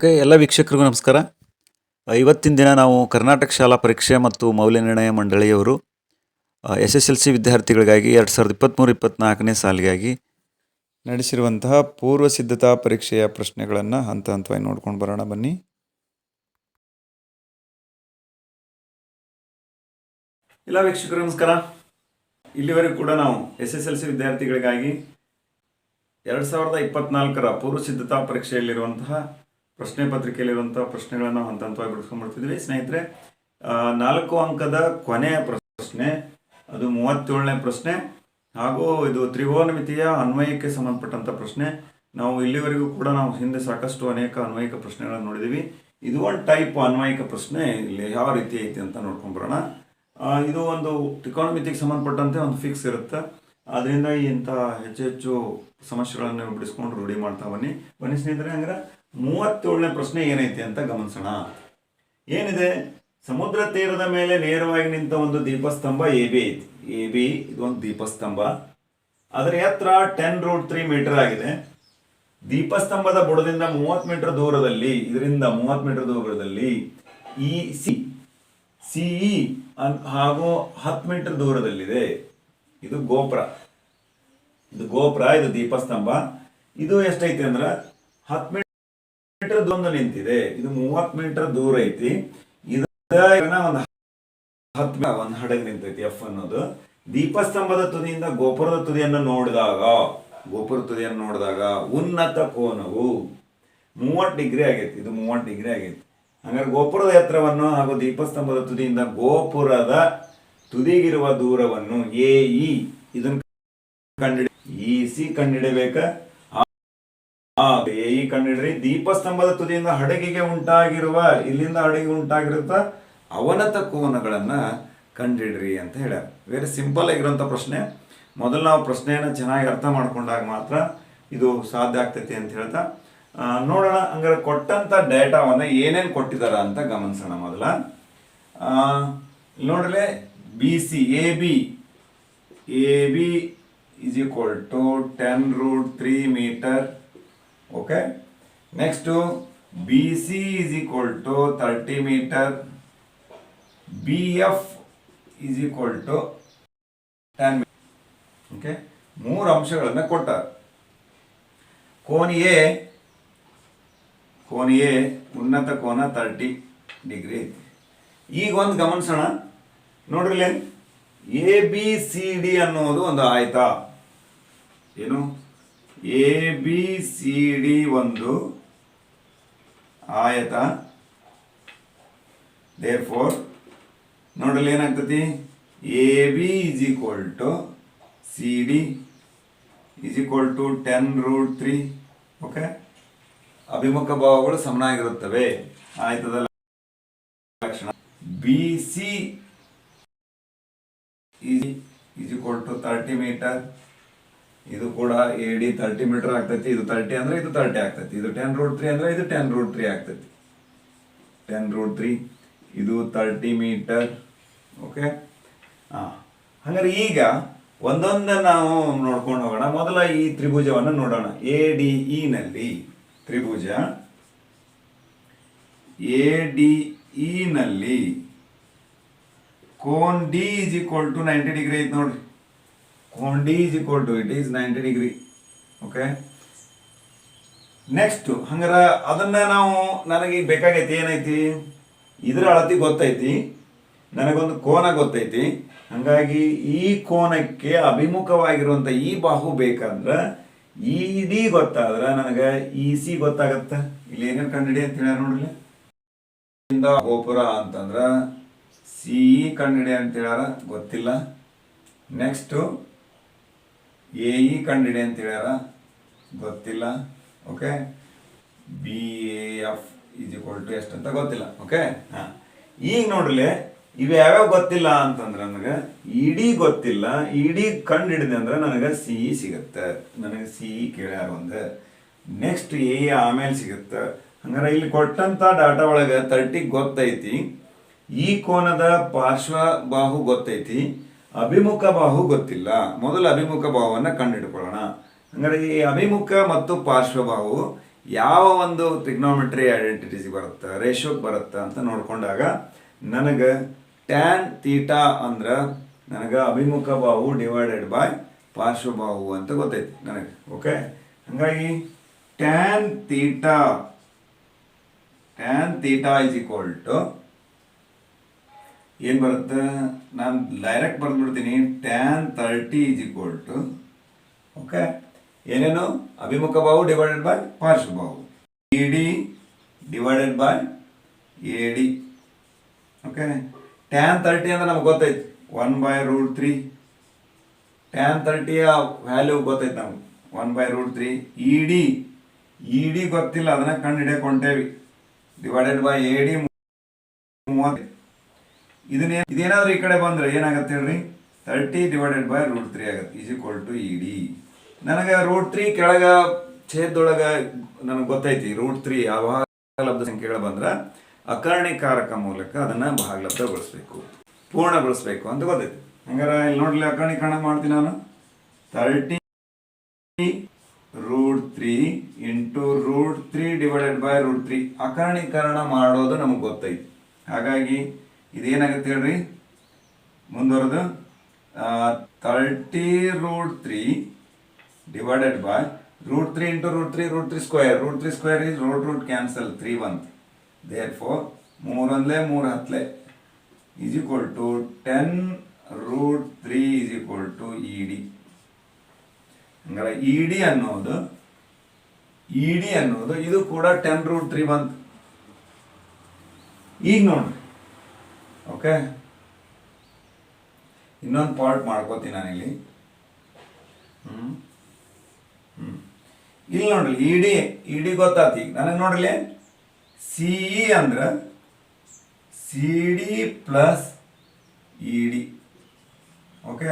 Okay, ಎಲ್ಲ ವೀಕ್ಷಕರಿಗೂ ನಮಸ್ಕಾರ. ಇವತ್ತಿನ ದಿನ ನಾವು ಕರ್ನಾಟಕ ಶಾಲಾ ಪರೀಕ್ಷೆ ಮತ್ತು ಮೌಲ್ಯನಿರ್ಣಯ ಮಂಡಳಿಯವರು SSLC ವಿದ್ಯಾರ್ಥಿಗಳಿಗಾಗಿ 2023-24ನೇ ಸಾಲಿಗಾಗಿ ನಡೆಸಿರುವಂತಹ ಪೂರ್ವ ಸಿದ್ಧತಾ ಪರೀಕ್ಷೆಯ ಪ್ರಶ್ನೆಗಳನ್ನು ಹಂತ ಹಂತವಾಗಿ ನೋಡ್ಕೊಂಡು ಬರೋಣ ಬನ್ನಿ. ಎಲ್ಲ ವೀಕ್ಷಕರು ನಮಸ್ಕಾರ. ಇಲ್ಲಿವರೆಗೂ ಕೂಡ ನಾವು SSLC ವಿದ್ಯಾರ್ಥಿಗಳಿಗಾಗಿ 2024ರ ಪೂರ್ವ ಸಿದ್ಧತಾ ಪರೀಕ್ಷೆಯಲ್ಲಿರುವಂತಹ ಪ್ರಶ್ನೆ ಪತ್ರಿಕೆಯಲ್ಲಿರುವಂತಹ ಪ್ರಶ್ನೆಗಳನ್ನು ಹಂತ ಹಂತವಾಗಿ ಬಿಡಿಸ್ಕೊಂಡ್ಬರ್ತಿದ್ವಿ ಸ್ನೇಹಿತರೆ. 4 ಅಂಕದ ಕೊನೆಯ ಪ್ರಶ್ನೆ, ಅದು 37ನೇ ಪ್ರಶ್ನೆ, ಹಾಗೂ ಇದು ತ್ರಿಕೋನಮಿತಿಯ ಅನ್ವಯಕ್ಕೆ ಸಂಬಂಧಪಟ್ಟಂಥ ಪ್ರಶ್ನೆ. ನಾವು ಇಲ್ಲಿವರೆಗೂ ಕೂಡ ನಾವು ಹಿಂದೆ ಸಾಕಷ್ಟು ಅನೇಕ ಅನ್ವಯಿಕ ಪ್ರಶ್ನೆಗಳನ್ನು ನೋಡಿದ್ದೀವಿ. ಇದು ಒಂದು ಟೈಪ್ ಅನ್ವಯಿಕ ಪ್ರಶ್ನೆ. ಇಲ್ಲಿ ಯಾವ ರೀತಿ ಐತಿ ಅಂತ ನೋಡ್ಕೊಂಡ್ಬರೋಣ. ಇದು ಒಂದು ತ್ರಿಕೋನಮಿತಿಗೆ ಸಂಬಂಧಪಟ್ಟಂತೆ ಒಂದು ಫಿಕ್ಸ್ ಇರುತ್ತೆ. ಅದರಿಂದ ಇಂಥ ಹೆಚ್ಚು ಸಮಸ್ಯೆಗಳನ್ನು ಬಿಡಿಸ್ಕೊಂಡು ರೂಢಿ ಮಾಡ್ತಾ ಬನ್ನಿ ಸ್ನೇಹಿತರೆ. ಹಂಗಾರೆ 37ನೇ ಪ್ರಶ್ನೆ ಏನೈತಿ ಅಂತ ಗಮನಿಸೋಣ. ಏನಿದೆ? ಸಮುದ್ರ ತೀರದ ಮೇಲೆ ನೇರವಾಗಿ ನಿಂತ ಒಂದು ದೀಪಸ್ತಂಭ AB ಐತಿ. AB ಇದೊಂದು ದೀಪಸ್ತಂಭ. ಅದರ ಎತ್ತರ 10√3 ಮೀಟರ್ ಆಗಿದೆ. ದೀಪಸ್ತಂಭದ ಬುಡದಿಂದ 30 ಮೀಟರ್ ದೂರದಲ್ಲಿ, ಇದರಿಂದ 30 ಮೀಟರ್ ದೂರದಲ್ಲಿ CE ಹಾಗೂ 10 ಮೀಟರ್ ದೂರದಲ್ಲಿದೆ. ಇದು ಗೋಪುರ, ಇದು ದೀಪಸ್ತಂಭ. ಇದು ಎಷ್ಟೈತಿ ಅಂದ್ರೆ 10 ಮೀಟರ್ ದೂರ ನಿಂತಿದೆ. ಇದು 30 ಮೀಟರ್ ದೂರ ಐತಿ. ಒಂದು ಹಡಗು ನಿಂತೈತಿ F ಅನ್ನೋದು. ದೀಪಸ್ತಂಭದ ತುದಿಯಿಂದ ಗೋಪುರದ ತುದಿಯನ್ನು ನೋಡಿದಾಗ ಉನ್ನತ ಕೋನವು 30 ಡಿಗ್ರಿ ಆಗೈತಿ. ಇದು 30 ಡಿಗ್ರಿ ಆಗೈತಿ. ಹಂಗಾರೆ ಗೋಪುರದ ಎತ್ತರವನ್ನು ಹಾಗೂ ದೀಪಸ್ತಂಭದ ತುದಿಯಿಂದ ಗೋಪುರದ ತುದಿಗಿರುವ ದೂರವನ್ನು AE ಇದನ್ನು EC ಕಂಡುಹಿಡಬೇಕ. AE ಕಂಡುಹಿಡ್ರಿ. ದೀಪಸ್ತಂಭದ ತುದಿಯಿಂದ ಹಡಗಿಗೆ ಉಂಟಾಗಿರುವ, ಇಲ್ಲಿಂದ ಹಡಗಿಗೆ ಉಂಟಾಗಿರುತ್ತ ಅವನತ ಕೋನಗಳನ್ನ ಕಂಡುಹಿಡ್ರಿ ಅಂತ ಹೇಳ್ಯಾರ. ವೆರಿ ಸಿಂಪಲ್ ಆಗಿರುವಂಥ ಪ್ರಶ್ನೆ. ಮೊದಲು ನಾವು ಪ್ರಶ್ನೆಯನ್ನು ಚೆನ್ನಾಗಿ ಅರ್ಥ ಮಾಡ್ಕೊಂಡಾಗ ಮಾತ್ರ ಇದು ಸಾಧ್ಯ ಆಗ್ತೈತಿ ಅಂತ ಹೇಳ್ತಾ ನೋಡೋಣ. ಹಂಗಾರೆ ಕೊಟ್ಟಂತ ಡೇಟಾವನ್ನು ಏನೇನು ಕೊಟ್ಟಿದಾರ ಅಂತ ಗಮನಿಸೋಣ. ಮೊದಲ ನೋಡ್ರಲೆ BC AB is equal to 10√3 metre. Okay, next BC is equal to 30 metre. BF is equal to 10 metre. Okay, 3 ಅಂಶಗಳನ್ನು ಕೊಟ್ಟಾರ. ಕೋನ A ಉನ್ನತ ಕೋನ 30 ಡಿಗ್ರಿ. ಈಗ ಒಂದು ಗಮನಿಸೋಣ ನೋಡ್ರಿ. ABCD ಅನ್ನೋದು ಒಂದು ಆಯತ. ಏನು? ABCD ಒಂದು ಆಯತ. ದೇರ್ಫೋರ್ ನೋಡ್ರಿ ಏನಾಗ್ತತಿ? AB is equal to CD is equal to 10√3. Okay, ಅಭಿಮುಖ ಭಾವಗಳು ಸಮನಾಗಿರುತ್ತವೆ. ಆಯತದ ಲಕ್ಷಣ. BC is equal to 30 metre. ಇದು ಕೂಡ AD 30 ಮೀಟರ್ ಆಗ್ತೈತಿ. ಇದು 30 ಅಂದ್ರೆ ಇದು 30 ಆಗ್ತೈತಿ. ಇದು 10√3 ಅಂದ್ರೆ ಇದು 10√3 ಆಗ್ತೈತಿ. 10√3 ಇದು 30 ಮೀಟರ್. ಓಕೆ, ಹಾಗಾದ್ರೆ ಈಗ ಒಂದೊಂದನ್ನು ನಾವು ನೋಡ್ಕೊಂಡು ಹೋಗೋಣ. ಮೊದಲ ಈ ತ್ರಿಭುಜವನ್ನು ನೋಡೋಣ. ADE ನಲ್ಲಿ ತ್ರಿಭುಜ ADE ನಲ್ಲಿ cone D is equal to 90 degree ಐತಿ ನೋಡ್ರಿ. Cone D is equal to it is 90 degree. Okay, next ಹಂಗಾರ ಅದನ್ನ ನಾವು, ನನಗೆ ಬೇಕಾಗೈತಿ ಏನೈತಿ? ಇದರ ಅಳತಿ ಗೊತ್ತೈತಿ, ನನಗೊಂದು ಕೋನ ಗೊತ್ತೈತಿ. ಹಂಗಾಗಿ ಈ ಕೋನಕ್ಕೆ ಅಭಿಮುಖವಾಗಿರುವಂಥ ಈ ಬಾಹು ಬೇಕಂದ್ರೆ ED ಗೊತ್ತಾದ್ರೆ ನನಗೆ EC ಗೊತ್ತಾಗತ್ತ. ಇಲ್ಲಿ ಏನೇನು ಕಂಡಿಡಿ ಅಂತ ಹೇಳ ನೋಡ್ರಿ. ಗೋಪುರ ಅಂತಂದ್ರ CE ಕಂಡಿಡಿ ಅಂತ ಹೇಳ್ಯಾರ, ಗೊತ್ತಿಲ್ಲ. ನೆಕ್ಸ್ಟ್ AE ಕಂಡಿಡಿ ಅಂತ ಹೇಳ್ಯಾರ, ಗೊತ್ತಿಲ್ಲ. Okay, BAF is equal to ಎಷ್ಟು ಅಂತ ಗೊತ್ತಿಲ್ಲ. ಓಕೆ, ಈಗ ನೋಡ್ರಿ ಇವು ಯಾವ್ಯಾವ ಗೊತ್ತಿಲ್ಲ ಅಂತಂದ್ರೆ ನನಗೆ ED ಗೊತ್ತಿಲ್ಲ. ED ಕಂಡು ಹಿಡಿದೆ ಅಂದ್ರೆ ನನಗೆ CE ಸಿಗುತ್ತೆ. ನನಗೆ CE ಕೇಳ್ಯಾರ ಒಂದು. ನೆಕ್ಸ್ಟ್ AE ಆಮೇಲೆ ಸಿಗುತ್ತೆ. ಹಂಗಾರೆ ಇಲ್ಲಿ ಕೊಟ್ಟಂತ ಡಾಟಾ ಒಳಗೆ 30 ಗೊತ್ತೈತಿ. ಈ ಕೋನದ ಪಾರ್ಶ್ವ ಬಾಹು ಗೊತ್ತೈತಿ, ಅಭಿಮುಖ ಬಾಹು ಗೊತ್ತಿಲ್ಲ. ಮೊದಲು ಅಭಿಮುಖ ಬಾಹುವನ್ನು ಕಂಡು ಹಿಡ್ಕೊಳ್ಳೋಣ. ಹಂಗಾರೆ ಈ ಅಭಿಮುಖ ಮತ್ತು ಪಾರ್ಶ್ವ ಬಾಹು ಯಾವ ಒಂದು ಟ್ರಿಗ್ನೋಮೆಟ್ರಿ ಐಡೆಂಟಿಟೀಸ್ ಬರುತ್ತೆ, ರೇಷಿಯೋಗೆ ಬರುತ್ತೆ ಅಂತ ನೋಡ್ಕೊಂಡಾಗ ನನಗೆ ಟ್ಯಾನ್ ತೀಟಾ ಅಂದ್ರೆ ನನಗೆ ಅಭಿಮುಖ ಬಾಹು ಡಿವೈಡೆಡ್ ಬೈ ಪಾರ್ಶ್ವಬಾಹು ಅಂತ ಗೊತ್ತೈತಿ ನನಗೆ. ಓಕೆ, ಹಾಗಾಗಿ tan theta is equal to ಏನು ಬರುತ್ತೆ, ನಾನು ಡೈರೆಕ್ಟ್ ಬರೆದ್ಬಿಡ್ತೀನಿ. Tan 30 is equal to okay ಏನೇನು, ಅಭಿಮುಖ ಬಾಹು ಡಿವೈಡೆಡ್ ಬೈ ಪಾರ್ಶ್ವಬಾಹು, E D divided by A D. Okay, tan 30 ಅಂದ್ರೆ ನಮ್ಗೆ ಗೊತ್ತೈತಿ 1/√3. ಟ್ಯಾನ್ 30ಯ ವ್ಯಾಲ್ಯೂ ಗೊತ್ತೈತಿ ನಮ್ಗೆ 1/√3. ಇ ಡಿ ಗೊತ್ತಿಲ್ಲ, ಅದನ್ನ ಕಂಡು ಹಿಡಿಯಕ್ಕೆ ಹೊಂಟೇವಿ. Divided by A D 30. ಇದೇನಾದ್ರೂ ಈ ಕಡೆ ಬಂದ್ರೆ ಏನಾಗತ್ತೆ ಹೇಳ್ರಿ, 30 ಡಿವೈಡೆಡ್ ಬೈ √3 ಆಗುತ್ತೆ is equal to E D. ನನಗೆ √3 ಕೆಳಗ ಛೇದದೊಳಗೆ ನನಗೆ ಗೊತ್ತೈತಿ √3 ಅಭಾಗಲಬ್ಧ ಸಂಖ್ಯೆಗಳು ಬಂದ್ರೆ ಅಕರ್ಣೀಕಾರಕ ಮೂಲಕ ಅದನ್ನ ಭಾಗಲಬ್ಧಗೊಳಿಸ್ಬೇಕು, ಪೂರ್ಣಗೊಳಿಸ್ಬೇಕು ಅಂತ ಗೊತ್ತೈತಿ. ಹಂಗಾರೆ ಇಲ್ಲಿ ನೋಡ್ಲಿ ಅಕರ್ಣೀಕರಣ ಮಾಡ್ತೀನಿ ನಾನು. 30 √3 ಇಂಟು √3 ಡಿವೈಡೆಡ್ ಬೈ √3 ಅಕರ್ಣೀಕರಣ ಮಾಡೋದು ನಮಗೆ ಗೊತ್ತೈತಿ. ಹಾಗಾಗಿ ಇದೇನಾಗುತ್ತೆ ಹೇಳ್ರಿ, ಮುಂದುವರೆದು 30 √3 divided by √3 into √3 square. √3 square is root cancel 3 1. Therefore 3 1 3 10 is equal to 10 √3 is equal to ED. ಹಂಗಾರೆ ED ಅನ್ನೋದು ಇದು ಕೂಡ 10 √3 ಬಂತು. ಈಗ ನೋಡ್ರಿ, ಓಕೆ, ಇನ್ನೊಂದು ಪಾರ್ಟ್ ಮಾಡ್ಕೋತೀನಿ ನಾನಿಲ್ಲಿ. ಇಲ್ಲಿ ನೋಡ್ರಿ ಇ ಡಿ ಗೊತ್ತಾತಿ ನನಗೆ. ನೋಡ್ರಿ ಸಿ ಇ ಅಂದ್ರೆ C D plus E D. Okay,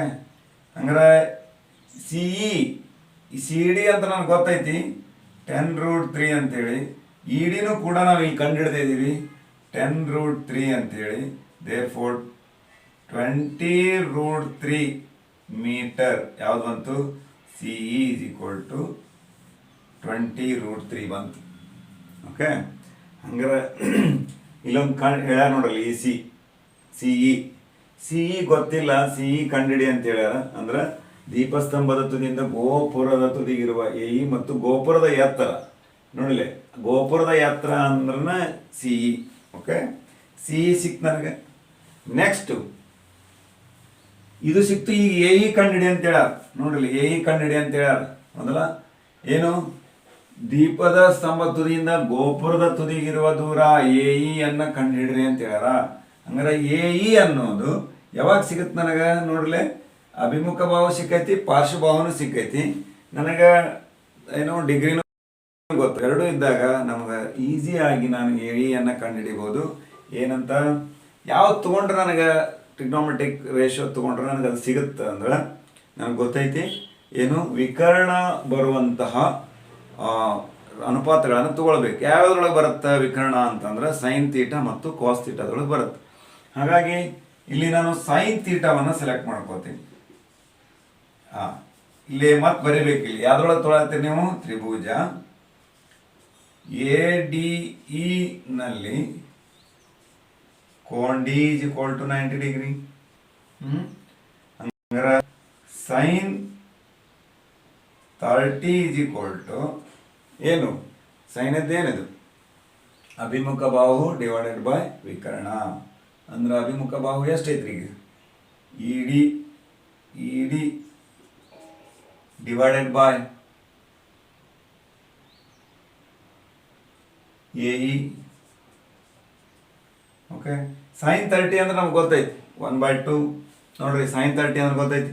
ಹಂಗಾರೆ ಸಿ ಡಿ ಅಂತ ನನಗೆ ಗೊತ್ತೈತಿ 10 √3 ಅಂತೇಳಿ. ಇ ಡಿನೂ ಕೂಡ ನಾವು ಇಲ್ಲಿ ಕಂಡು ಹಿಡ್ದಿದ್ದೀವಿ 10 √3 ಅಂತೇಳಿ. ದೇರ್ಫೋರ್ 20 √3 ಮೀಟರ್ ಯಾವ್ದು ಬಂತು, C E is equal to 20 √3 ಬಂತು. ಓಕೆ, ಹಂಗಾರೆ ಇಲ್ಲೊಂದು ಹೇಳ್ಯಾರ ನೋಡಲ್ಲಿ ಸಿ ಇ ಗೊತ್ತಿಲ್ಲ, ಸಿ ಇ ಕಂಡಿಡಿ ಅಂತ ಹೇಳ್ಯಾರ. ಅಂದ್ರೆ ದೀಪಸ್ತಂಭದ ತುದಿಯಿಂದ ಗೋಪುರದ ತುದಿಗಿರುವ ಎ ಇ ಮತ್ತು ಗೋಪುರದ ಎತ್ತರ. ನೋಡಲಿ, ಗೋಪುರದ ಎತ್ತರ ಅಂದ್ರೆ C E. Okay, C E ಸಿಕ್ತು ನನಗೆ. ನೆಕ್ಸ್ಟ್ ಇದು ಸಿಕ್ತು. ಈಗ ಎ ಇ ಕಂಡಿಡಿ ಅಂತ ಹೇಳ್ಯಾರ. ನೋಡ್ರಿ, ಎ ಇ ಕಂಡಿಡಿ ಅಂತ ಹೇಳ್ಯಾರ. ಮೊದಲ ಏನು, ದೀಪದ ಸ್ತಂಭ ತುದಿಯಿಂದ ಗೋಪುರದ ತುದಿಗಿರುವ ದೂರ ಎ ಇ ಅನ್ನ ಕಂಡುಹಿಡ್ರಿ ಅಂತ ಹೇಳ್ಯಾರ. ಹಂಗಾರೆ ಎ ಇ ಅನ್ನೋದು ಯಾವಾಗ ಸಿಗುತ್ತೆ ನನಗೆ, ನೋಡ್ಲೆ, ಅಭಿಮುಖ ಬಾಹು ಸಿಕ್ಕೈತಿ, ಪಾರ್ಶ್ವಬಾಹುನು ಸಿಕ್ಕೈತಿ. ನನಗೆ ಏನೋ ಡಿಗ್ರಿನೂ ಗೊತ್ತು. ಎರಡೂ ಇದ್ದಾಗ ನಮ್ಗೆ ಈಸಿಯಾಗಿ ನಾನು ಎ ಇ ಅನ್ನ ಕಂಡುಹಿಡಿಬೋದು. ಏನಂತ ಯಾವ್ದು ತೊಗೊಂಡ್ರೆ ನನಗೆ ಟ್ರಿಗ್ನೋಮೆಟ್ರಿಕ್ ರೇಷಿಯೋ ತೊಗೊಂಡ್ರೆ ನನಗೆ ಅದು ಸಿಗುತ್ತೆ ಅಂದ್ರೆ ನನಗೆ ಗೊತ್ತೈತಿ ಏನು, ವಿಕರ್ಣ ಬರುವಂತಹ ಅನುಪಾತಗಳನ್ನು ತಗೊಳ್ಬೇಕು. ಯಾವ್ದ್ರೊಳಗೆ ಬರುತ್ತೆ ವಿಕರ್ಣ ಅಂತಂದ್ರೆ ಸೈನ್ ತೀಟ ಮತ್ತು ಕಾಸ್ ತೀಟದೊಳಗೆ ಬರುತ್ತೆ. ಹಾಗಾಗಿ ಇಲ್ಲಿ ನಾನು ಸೈನ್ ತೀಟವನ್ನು ಸೆಲೆಕ್ಟ್ ಮಾಡ್ಕೋತೀನಿ. ಇಲ್ಲಿ ಮತ್ತೆ ಬರೀಬೇಕು. ಇಲ್ಲಿ ಯಾವ್ದ್ರೊಳಗೆ ತೊಗೊಳ್ತೀರಿ ನೀವು, ತ್ರಿಭುಜ ಎ ಡಿ ಇ ನಲ್ಲಿ ಕೋನ್ D is equal to 90 degree. ಹಂಗಾರೆ ಸೈನ್ 30 ಈಸ್ ಈಕ್ವಲ್ ಟು ಏನು, ಸೈನ್ ಏನಿದು ಅಭಿಮುಖ ಬಾಹು ಡಿವೈಡೆಡ್ ಬೈ ವಿಕರ್ಣ. ಅಂದ್ರೆ ಅಭಿಮುಖ ಬಾಹು ಎಷ್ಟೈತ್ರಿ ಈಗ, E D divided by A E. Okay, sine 30 ಅಂದ್ರೆ ನಮ್ಗೆ ಗೊತ್ತೈತಿ 1/2. ನೋಡ್ರಿ, ಸೈನ್ 30 ಅಂದ್ರೆ ಗೊತ್ತೈತಿ.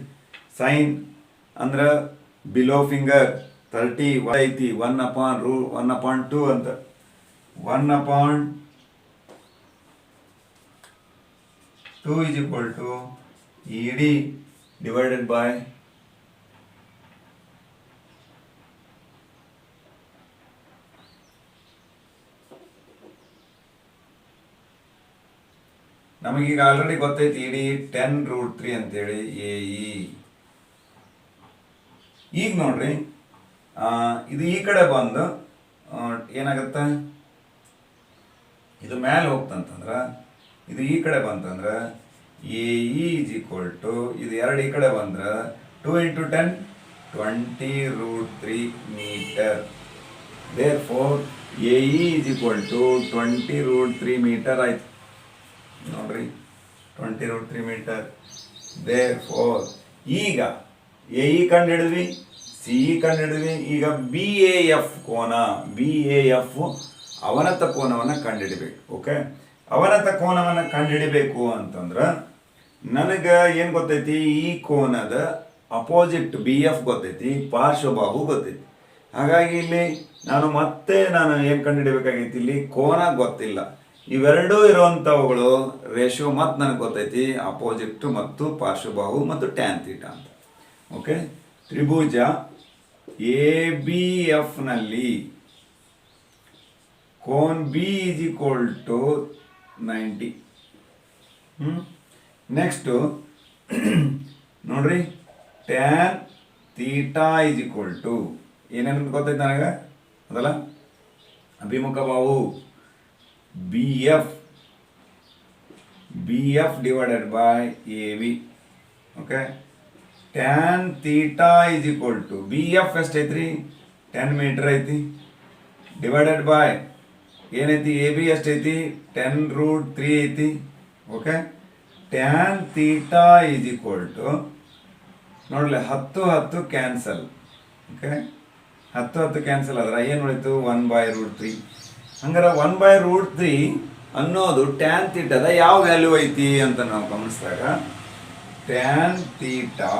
ಸೈನ್ ಅಂದ್ರೆ ಬಿಲೋ ಫಿಂಗರ್ 30 ಐತಿ 1/2 ಅಂತ. 1/2 is equal to ED divided by ನಮಗೀಗ ಆಲ್ರೆಡಿ ಗೊತ್ತೈತಿ ಇಡಿ 10 √3 ಅಂತೇಳಿ ಎ ಇ. ಈಗ ನೋಡ್ರಿ, ಇದು ಈ ಕಡೆ ಬಂದು ಏನಾಗತ್ತೆ, ಇದು ಮೇಲೆ ಹೋಗ್ತಂತಂದ್ರೆ ಇದು ಈ ಕಡೆ ಬಂತಂದ್ರೆ ಎ ಈಸ್ ಈಕ್ವಲ್ ಟು ಇದು 2 ಈ ಕಡೆ ಬಂದ್ರೆ 2 × 10 20√3 metre. therefore A is equal to 20√3 metre ಆಯ್ತು ನೋಡ್ರಿ, 20√3 ಮೀಟರ್. therefore ಈಗ ಎ ಇ ಕಂಡು ಹಿಡಿದ್ವಿ, ಸಿ ಇ ಕಂಡು ಹಿಡಿದ್ವಿ. ಈಗ ಬಿ ಎ ಎಫ್ ಕೋನ, ಬಿ ಎ ಎಫ್ ಅವನತ ಕೋನವನ್ನು ಕಂಡುಹಿಡಿಬೇಕು. ಓಕೆ, ಅವನತ ಕೋನವನ್ನು ಕಂಡುಹಿಡಿಬೇಕು ಅಂತಂದ್ರೆ ನನಗೆ ಏನು ಗೊತ್ತೈತಿ, ಈ ಕೋನದ ಅಪೋಸಿಟ್ ಬಿ ಎಫ್ ಗೊತ್ತೈತಿ, ಪಾರ್ಶ್ವಬಾಹು ಗೊತ್ತೈತಿ. ಹಾಗಾಗಿ ಇಲ್ಲಿ ನಾನು ಏನು ಕಂಡುಹಿಡಿಬೇಕಾಗೈತಿ, ಇಲ್ಲಿ ಕೋನ ಗೊತ್ತಿಲ್ಲ. ಇವೆರಡೂ ಇರುವಂಥವುಗಳು ರೇಷಿಯೋ ಮತ್ತು ನನಗೆ ಗೊತ್ತೈತಿ, ಅಪೋಸಿಟ್ ಮತ್ತು ಪಾರ್ಶ್ವಬಾಹು ಮತ್ತು ಟ್ಯಾನ್ ಥೀಟಾ ಅಂತ. ಓಕೆ, ತ್ರಿಭುಜ ಎ ಬಿ ಎಫ್ನಲ್ಲಿ ಕೋನ್ B is equal to 90. Next ನೋಡ್ರಿ, tan theta is equal to ಏನೇನು ಗೊತ್ತೈತೆ ನನಗೆ, ಅದಲ್ಲ ಅಭಿಮುಖ ಬಾಹು B F divided by A B. Okay, tan theta is equal to B F ಎಷ್ಟೈತ್ರಿ, 10 ಮೀಟರ್ ಐತಿ, ಡಿವೈಡೆಡ್ ಬೈ ಏನೈತಿ ಎ ಬಿ ಎಷ್ಟೈತಿ, 10√3 ಐತಿ. Okay, tan theta is equal to ನೋಡ್ಲಿ 10 ಕ್ಯಾನ್ಸಲ್. ಓಕೆ, 10 ಕ್ಯಾನ್ಸಲ್ ಆದ್ರೆ ಏನು ಉಳಿತು, 1/√3. ಹಂಗಾರೆ 1/√3 ಅನ್ನೋದು ಟ್ಯಾನ್ ಥೀಟಾದ ಯಾವ ವ್ಯಾಲ್ಯೂ ಐತಿ ಅಂತ ನಾವು ಗಮನಿಸಿದಾಗ tan theta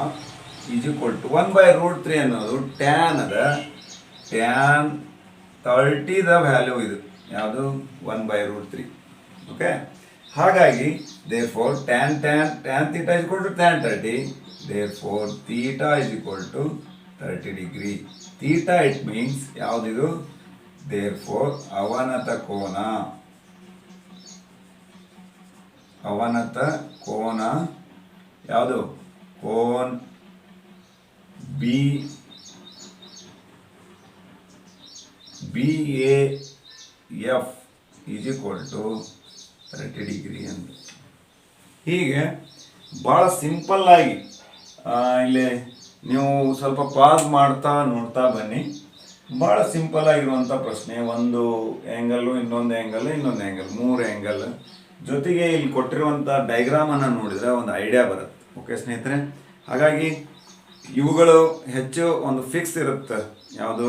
is equal to 1/√3 ಅನ್ನೋದು ಟ್ಯಾನ್ 30ದ ವ್ಯಾಲ್ಯೂ, ಇದು ಯಾವುದು 1/√3. ಓಕೆ, ಹಾಗಾಗಿ therefore tan theta is equal to tan 30. therefore theta is equal to 30 degree. theta it means ಯಾವುದಿದು, therefore ಅವನತ ಕೋನ ಯಾವುದು, ಕೋನ್ B A F is equal to 30 degree ಅಂತ. ಹೀಗೆ ಭಾಳ ಸಿಂಪಲ್ಲಾಗಿ ಇಲ್ಲಿ ನೀವು ಸ್ವಲ್ಪ ಪಾಸ್ ಮಾಡ್ತಾ ನೋಡ್ತಾ ಬನ್ನಿ. ಭಾಳ ಸಿಂಪಲ್ ಆಗಿರುವಂಥ ಪ್ರಶ್ನೆ, ಒಂದು ಆ್ಯಂಗಲ್ಲು, ಇನ್ನೊಂದು ಆ್ಯಂಗಲ್, 3 ಆ್ಯಂಗಲ್ ಜೊತೆಗೆ ಇಲ್ಲಿ ಕೊಟ್ಟಿರುವಂಥ ಡೈಗ್ರಾಮನ್ನು ನೋಡಿದರೆ ಒಂದು ಐಡಿಯಾ ಬರುತ್ತೆ. ಓಕೆ ಸ್ನೇಹಿತರೆ, ಹಾಗಾಗಿ ಇವುಗಳು ಹೆಚ್ಚು ಒಂದು ಫಿಕ್ಸ್ ಇರುತ್ತೆ. ಯಾವುದು,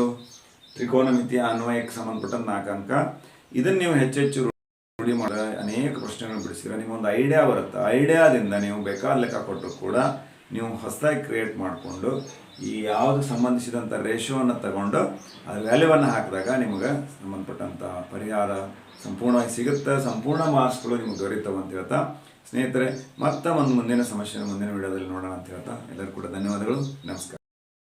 ತ್ರಿಕೋನಮಿತಿಯ ಅನ್ವಯಕ್ಕೆ ಸಂಬಂಧಪಟ್ಟ 4 ಅಂಕ. ಇದನ್ನು ನೀವು ಹೆಚ್ಚೆಚ್ಚು ರೂಢಿ ಮಾಡಿ ಅನೇಕ ಪ್ರಶ್ನೆಗಳನ್ನು ಬಿಡಿಸಿದ್ರೆ ನಿಮಗೊಂದು ಐಡಿಯಾ ಬರುತ್ತೆ. ಐಡಿಯಾದಿಂದ ನೀವು ಬೇಕಾದ ಲೆಕ್ಕ ಕೊಟ್ಟರು ಕೂಡ ನೀವು ಹೊಸದಾಗಿ ಕ್ರಿಯೇಟ್ ಮಾಡಿಕೊಂಡು ಈ ಯಾವುದು ಸಂಬಂಧಿಸಿದಂಥ ರೇಷಿಯೋವನ್ನು ತಗೊಂಡು ಅದು ವ್ಯಾಲ್ಯೂವನ್ನು ಹಾಕಿದಾಗ ನಿಮಗೆ ಸಂಬಂಧಪಟ್ಟಂಥ ಪರಿಹಾರ ಸಂಪೂರ್ಣವಾಗಿ ಸಿಗುತ್ತೆ. ಸಂಪೂರ್ಣ ಮಾರ್ಕ್ಸ್ಗಳು ನಿಮಗೆ ದೊರೀತವೆ ಅಂತ ಹೇಳ್ತಾ ಸ್ನೇಹಿತರೆ, ಮತ್ತೆ ಒಂದು ಮುಂದಿನ ಸಮಸ್ಯೆ ಮುಂದಿನ ವಿಡಿಯೋದಲ್ಲಿ ನೋಡೋಣ ಅಂತ ಹೇಳ್ತಾ ಎಲ್ಲರೂ ಕೂಡ ಧನ್ಯವಾದಗಳು. ನಮಸ್ಕಾರ.